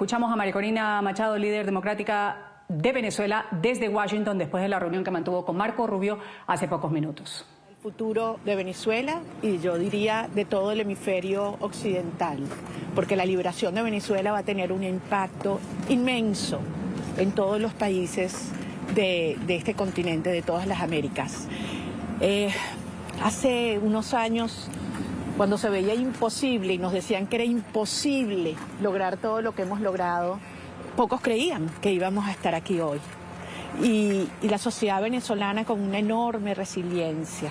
Escuchamos a María Corina Machado, líder democrática de Venezuela, desde Washington, después de la reunión que mantuvo con Marco Rubio hace pocos minutos. El futuro de Venezuela y yo diría de todo el hemisferio occidental, porque la liberación de Venezuela va a tener un impacto inmenso en todos los países de este continente, de todas las Américas. Hace unos años, cuando se veía imposible y nos decían que era imposible lograr todo lo que hemos logrado, pocos creían que íbamos a estar aquí hoy. Y la sociedad venezolana, con una enorme resiliencia,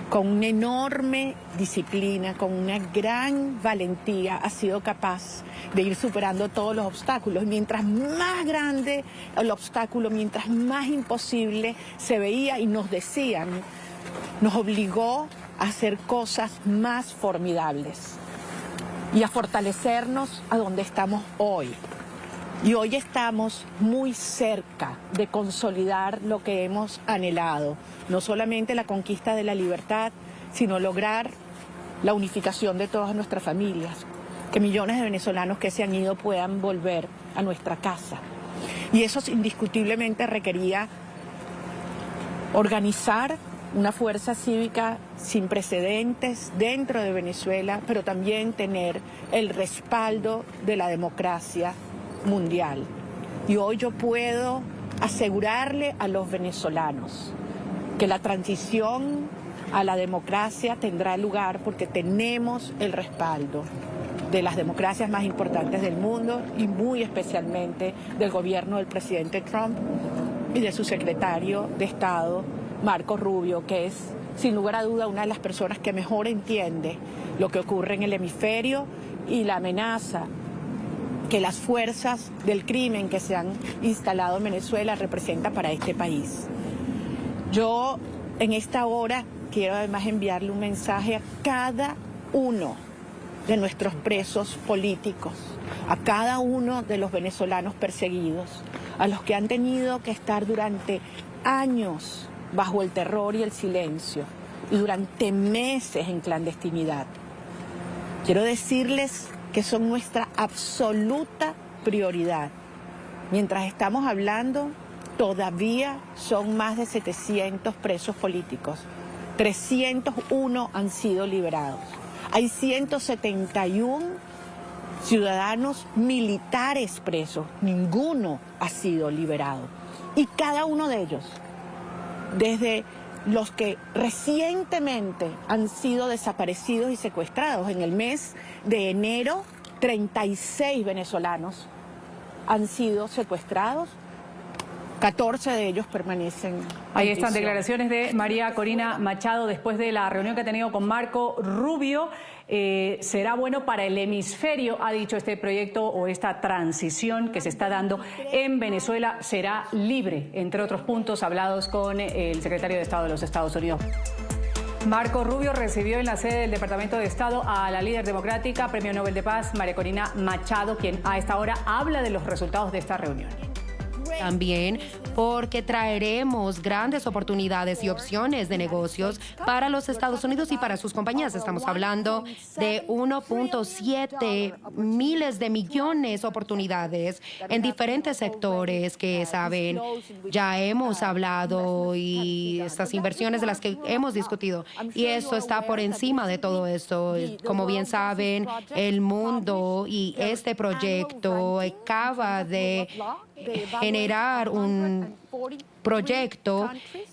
con una enorme disciplina, con una gran valentía, ha sido capaz de ir superando todos los obstáculos. Mientras más grande el obstáculo, mientras más imposible se veía y nos decían, nos obligó a hacer cosas más formidables y a fortalecernos a donde estamos hoy. Y hoy estamos muy cerca de consolidar lo que hemos anhelado, no solamente la conquista de la libertad, sino lograr la unificación de todas nuestras familias, que millones de venezolanos que se han ido puedan volver a nuestra casa. Y eso indiscutiblemente requería organizar una fuerza cívica sin precedentes dentro de Venezuela, pero también tener el respaldo de la democracia mundial. Y hoy yo puedo asegurarle a los venezolanos que la transición a la democracia tendrá lugar porque tenemos el respaldo de las democracias más importantes del mundo y muy especialmente del gobierno del presidente Trump y de su secretario de Estado, Marco Rubio, que es sin lugar a duda una de las personas que mejor entiende lo que ocurre en el hemisferio y la amenaza que las fuerzas del crimen que se han instalado en Venezuela representan para este país. Yo en esta hora quiero además enviarle un mensaje a cada uno de nuestros presos políticos, a cada uno de los venezolanos perseguidos, a los que han tenido que estar durante años bajo el terror y el silencio y durante meses en clandestinidad. Quiero decirles que son nuestra absoluta prioridad. Mientras estamos hablando, todavía son más de 700 presos políticos. 301 han sido liberados. Hay 171 ciudadanos militares presos. Ninguno ha sido liberado. Y cada uno de ellos, desde los que recientemente han sido desaparecidos y secuestrados. En el mes de enero, 36 venezolanos han sido secuestrados. 14 de ellos permanecen en Ahí están prisión. declaraciones de María Corina Machado después de la reunión que ha tenido con Marco Rubio. Será bueno para el hemisferio, ha dicho, este proyecto o esta transición que se está dando en Venezuela será libre, entre otros puntos hablados con el secretario de Estado de los Estados Unidos. Marco Rubio recibió en la sede del Departamento de Estado a la líder democrática, Premio Nobel de Paz, María Corina Machado, quien a esta hora habla de los resultados de esta reunión. También porque traeremos grandes oportunidades y opciones de negocios para los Estados Unidos y para sus compañías. Estamos hablando de 1.7 miles de millones de oportunidades en diferentes sectores que saben, ya hemos hablado y estas inversiones de las que hemos discutido. Y esto está por encima de todo esto. Como bien saben, el mundo y este proyecto acaba de generar un proyecto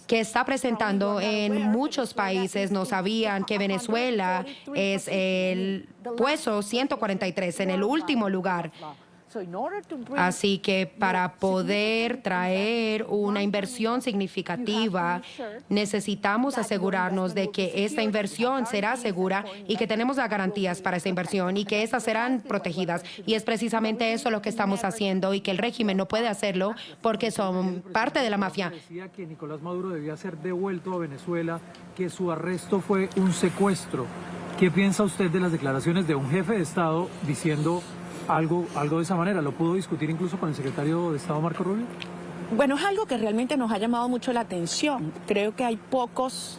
que está presentando en muchos países. No sabían que Venezuela es el puesto 143, en el último lugar. Así que para poder traer una inversión significativa, necesitamos asegurarnos de que esta inversión será segura y que tenemos las garantías para esa inversión y que estas serán protegidas. Y es precisamente eso lo que estamos haciendo y que el régimen no puede hacerlo porque son parte de la mafia. Decía que Nicolás Maduro debía ser devuelto a Venezuela, que su arresto fue un secuestro. ¿Qué piensa usted de las declaraciones de un jefe de Estado diciendo algo de esa manera? ¿Lo pudo discutir incluso con el secretario de Estado, Marco Rubio? Bueno, es algo que realmente nos ha llamado mucho la atención. Creo que hay pocos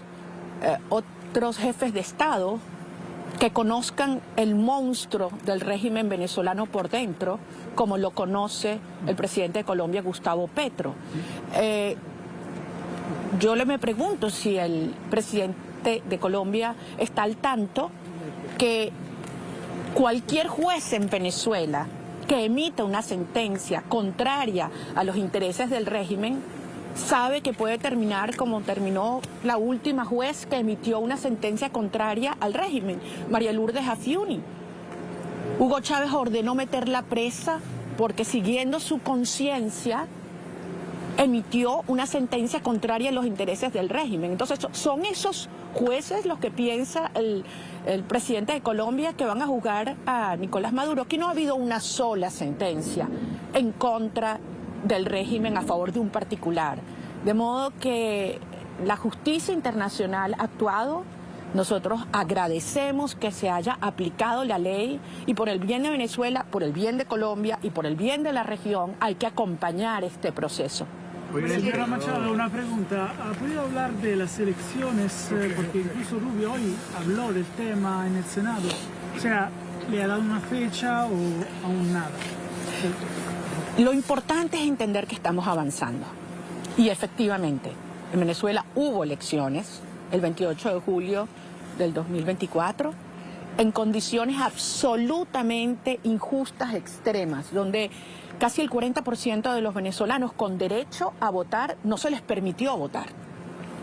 otros jefes de Estado que conozcan el monstruo del régimen venezolano por dentro, como lo conoce el presidente de Colombia, Gustavo Petro. Yo me pregunto si el presidente de Colombia está al tanto que cualquier juez en Venezuela que emita una sentencia contraria a los intereses del régimen sabe que puede terminar como terminó la última juez que emitió una sentencia contraria al régimen, María Lourdes Afiuni. Hugo Chávez ordenó meterla presa porque, siguiendo su conciencia, emitió una sentencia contraria a los intereses del régimen. Entonces, son esos jueces los que piensa el presidente de Colombia que van a juzgar a Nicolás Maduro. Aquí no ha habido una sola sentencia en contra del régimen a favor de un particular. De modo que la justicia internacional ha actuado. Nosotros agradecemos que se haya aplicado la ley y, por el bien de Venezuela, por el bien de Colombia y por el bien de la región, hay que acompañar este proceso. Señora Machado, una pregunta. ¿Ha podido hablar de las elecciones? Porque incluso Rubio hoy habló del tema en el Senado. O sea, ¿le ha dado una fecha o aún nada? Lo importante es entender que estamos avanzando. Y efectivamente, en Venezuela hubo elecciones el 28 de julio del 2024 en condiciones absolutamente injustas, extremas, donde casi el 40% de los venezolanos con derecho a votar no se les permitió votar.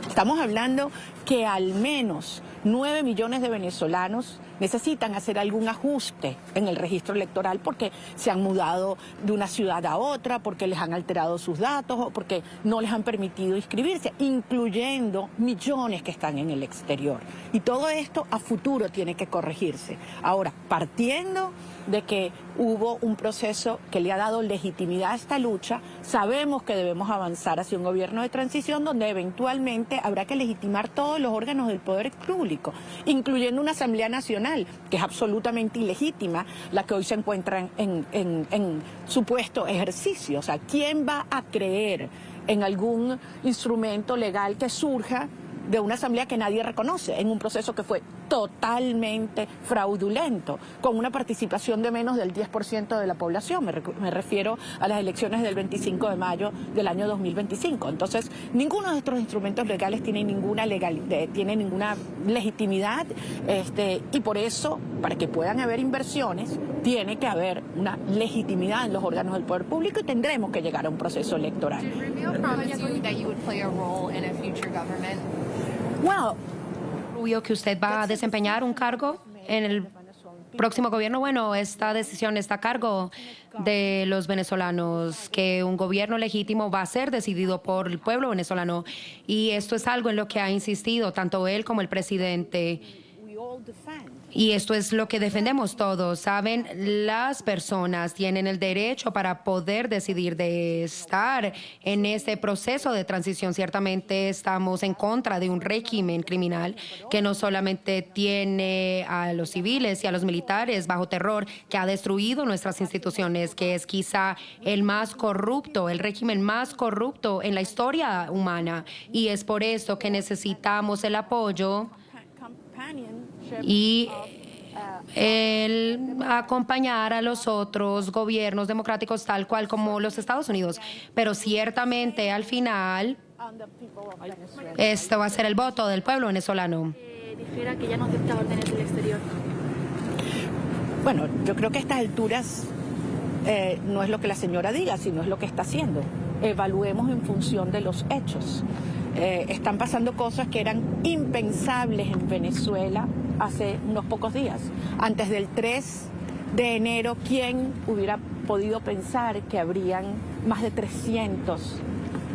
Estamos hablando que al menos 9 millones de venezolanos necesitan hacer algún ajuste en el registro electoral porque se han mudado de una ciudad a otra, porque les han alterado sus datos o porque no les han permitido inscribirse, incluyendo millones que están en el exterior. Y todo esto a futuro tiene que corregirse. Ahora, partiendo de que hubo un proceso que le ha dado legitimidad a esta lucha, sabemos que debemos avanzar hacia un gobierno de transición donde eventualmente habrá que legitimar todos los órganos del poder público, incluyendo una Asamblea Nacional, que es absolutamente ilegítima, la que hoy se encuentra en supuesto ejercicio. O sea, ¿quién va a creer en algún instrumento legal que surja de una asamblea que nadie reconoce, en un proceso que fue totalmente fraudulento, con una participación de menos del 10% de la población? Me refiero a las elecciones del 25 de mayo del año 2025. Entonces, ninguno de estos instrumentos legales tiene ninguna legitimidad, y por eso, para que puedan haber inversiones, tiene que haber una legitimidad en los órganos del poder público y tendremos que llegar a un proceso electoral. Well, Rubio, que usted va a desempeñar un cargo en el próximo gobierno. Bueno, esta decisión está a cargo de los venezolanos, que un gobierno legítimo va a ser decidido por el pueblo venezolano, y esto es algo en lo que ha insistido tanto él como el presidente. Y esto es lo que defendemos todos. Saben, las personas tienen el derecho para poder decidir de estar en este proceso de transición. Ciertamente estamos en contra de un régimen criminal que no solamente tiene a los civiles y a los militares bajo terror, que ha destruido nuestras instituciones, que es quizá el más corrupto, el régimen más corrupto en la historia humana. Y es por esto que necesitamos el apoyo y el acompañar a los otros gobiernos democráticos tal cual como los Estados Unidos. Pero ciertamente al final esto va a ser el voto del pueblo venezolano. Dijera que ya no acepta órdenes del exterior. Bueno, yo creo que a estas alturas no es lo que la señora diga, sino es lo que está haciendo. Evaluemos en función de los hechos. Están pasando cosas que eran impensables en Venezuela hace unos pocos días. Antes del 3 de enero, ¿quién hubiera podido pensar que habrían más de 300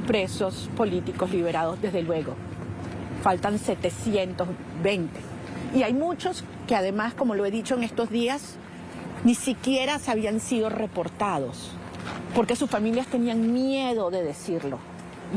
presos políticos liberados? Desde luego, faltan 720. Y hay muchos que además, como lo he dicho en estos días, ni siquiera se habían sido reportados, porque sus familias tenían miedo de decirlo.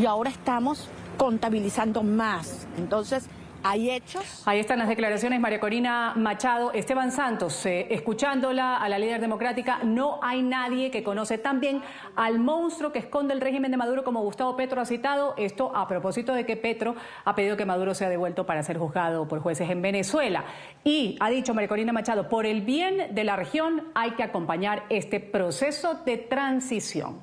Y ahora estamos contabilizando más. Entonces, Hay hechos. Ahí están las declaraciones, María Corina Machado. Esteban Santos, escuchándola a la líder democrática, no hay nadie que conoce tan bien al monstruo que esconde el régimen de Maduro como Gustavo Petro ha citado. Esto a propósito de que Petro ha pedido que Maduro sea devuelto para ser juzgado por jueces en Venezuela. Y ha dicho María Corina Machado, por el bien de la región hay que acompañar este proceso de transición.